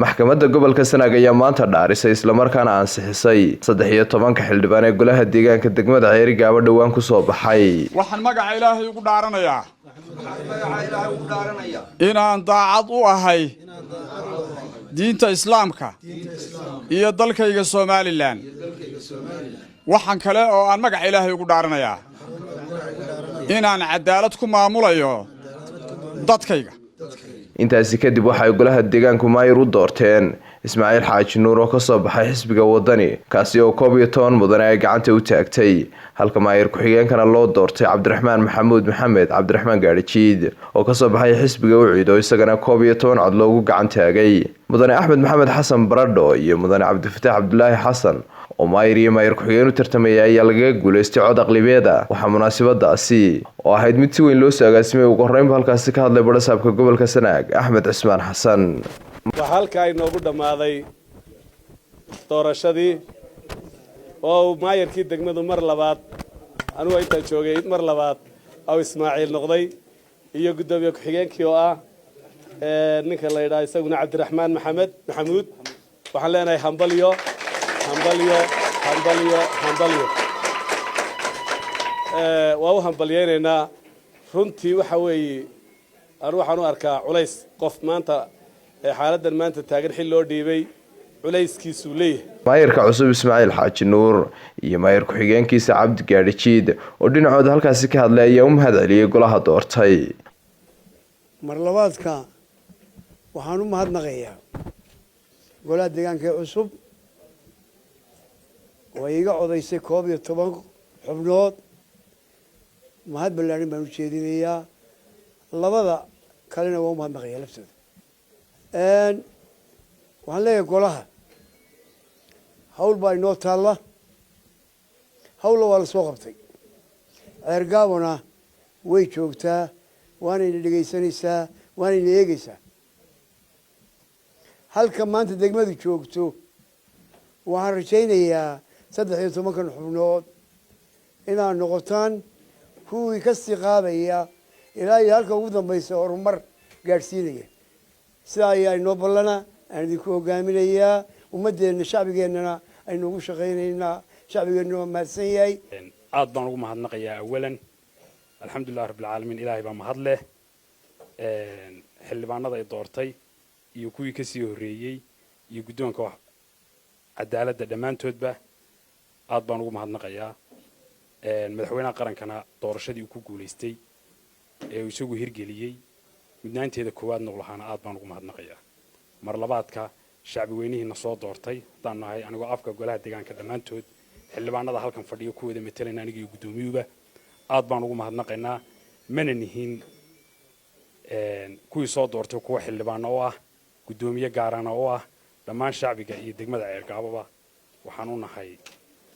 maxkamadda gobolka Sanaag ayaa maanta dhaarisay isla markaana ansixisay 13 xildhibaan ee golaha deegaanka degmada Ceerigaabo dhawaan ku soo baxay. waxaan magaca Ilaahay ugu dhaaranayaa inaan daacad u ahay diinta Islaamka iyo dalkayga Soomaaliland. waxaan kale oo aan magaca Ilaahay ugu dhaaranayaa inaan cadaalad ku maamulayo dadkayga. intaasi kadib waxay golaha deegaanku maayir u doorteen Ismaaciil Xaaji Nuur oo ka soo baxay xisbiga wadani kaasi oo 11 mudan ay gacanta u taagtay halka maayir ku xigeenkana loo doortay Cabdiraxmaan Maxamuud Maxamed Cabdiraxmaan Gaadhijiid oo ka soo baxay xisbiga Uciid oo isagana 11 cod loogu gacan taagay. mudane Axmed Maxamed Xasan Baradho iyo mudane Cabdifataax Cabdulaahi Xasan oo maayir ku xigeen u tartamaya ayaa laga guuleystay cod aqlibeeda. waxaa munaasabadaasi oo ahayd mid si weyn loo soo agaasimay ugu horeyn halkaasi ka hadlay barasaabka gobolka Sanaag Axmed Cismaan Xasan. halka ay noogu dhamaaday doorashadii oo maayirkii degmadu mar labaad anigu inta joogay mar labaad oo Ismaaciil noqday iyo gudoomiye ku xigeenkii oo ah ninka la yiraahdo isaguna Cabdiraxmaan Maxamuud waxaan leenahay hambalyo waa u hambalyeynaa runtii waxa weeye waxaan u arkaa culays qof maanta xaaladan maanta taagan xil loo dhiibay culayskiisu leeyahay. maayirka cusub Ismaaciil Xaaji Nuur iyo maayir ku xigeenkiisa Cabdi Gaadhijiid oo dhinacooda halkaasi ka hadlay ayaa u mahadceliyay golaha doortay. mar labaadka waxaan u mahadnaqayaa golaha deegaanka cusub oo iga codaysay 11 xubnood. mahad ballaarin baan u jeedinayaa labada kalena waa u mahadnaqayaa laftooda. waxaan leeyahay golaha hawl baa inoo taalla, hawla waa la soo qabtay. Ceerigaabona way joogtaa, waanayna dhegaysanaysaa, waanayna eegaysaa. halka maanta degmadu joogto waxaan rajaynayaa 13 xubnood inaad noqotaan kuwii ka sii qaadaya ilaa iyo halka ugu dambaysa horumar gaadhsiinaya. sidaa ayaa inoo ballana aan idinku hogaaminayaa ummadeenna shacbigeennana aynu ugu shaqaynaynaa. shacbigeenna waa mahadsan yahay. aad baan ugu mahadnaqayaa awalan alxamdulilah rabbil caalamiin. ilaahay baa mahad leh. xildhibaanada ay doortay iyo kuwii ka sii horeeyay iyo guddoonka cadaaladda dhammaantoodba aad baan ugu mahadnaqayaa. madaxweynaha qarankana doorashadii uu ku guuleystay ee uu isagu hirgeliyay midnaanteeda koowaad noqlahaana aad baan ugu mahadnaqayaa. mar labaadka shacbi weynihiina soo doortay haddaan nahay anigoo afka golaha deegaanka dhammaantood xildhibaanada halkan fadhiyo kuwada matalayna aniga iyo guddoomiyuba aad baan ugu mahadnaqaynaa. mana nihiin kuwii soo doortay kuwa xildhibaano oo ah guddoomiye gaarana oo ah dhammaan shacbiga iyo degmada Ceerigaabo waxaan u nahay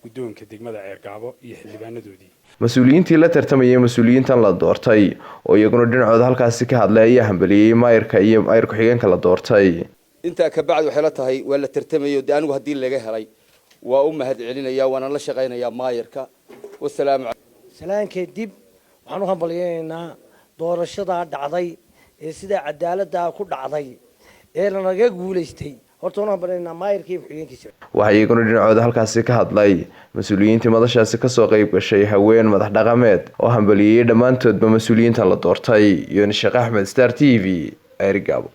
guddoonka degmada Ceerigaabo iyo xildhibaanadoodii. mas-uuliyiintii la tartamayay mas-uuliyiintan la doortay oo iyaguna dhinacooda halkaasi ka hadlay ayaa hambaliyay maayirka iyo maayir ku xigeenka la doortay. inta ka bacdi waxay la tahay waa la tartamayo anigu hadii laga helay waa u mahad celinayaa waana la shaqaynayaa maayirka. wassalaamu salaanka dib waxaan u hambalyeynaa doorashada dhacday ee sida cadaaladda ku dhacday ee laga guuleystay. waxay iyaguna dhinacooda halkaasi ka hadlay mas-uuliyiintii madashaasi kasoo qayb gashay haween madax dhaqameed oo hambaliyay dhammaantoodba mas-uuliyiintan la doortay. Yooni Sheekh Axmed, Star TV, Ceerigaabo.